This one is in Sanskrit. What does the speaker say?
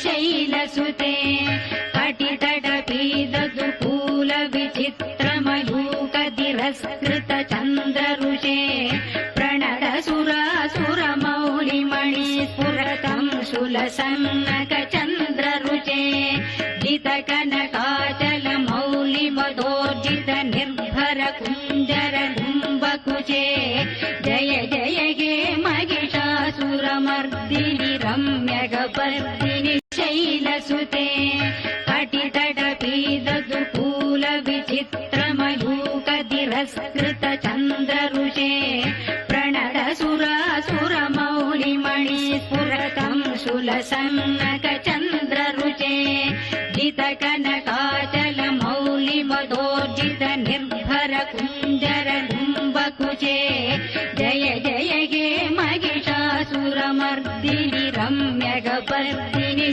शैलसुते कटितटपीददुकूल विचित्रमयूकतिरस्कृत चन्द्ररुषे प्रणतसुरासुरमौलिमणि स्फुरतम् सुलसन्नक चन्द्ररुचे जितकनकाचलमौलिमदोर्जित निर्भर कुञ्जर कुम्भकुचे जय जय हे महिषासुरमर्दिनि रम्यगपर्दिनि शैलसुते कटितटपीददुकूल विचित्रमयूकतिरस्कृत चन्द्ररुषे प्रणतसुरासुरमौलिमणि स्फुरतम् सुलसन्नक चन्द्ररुचे जितकन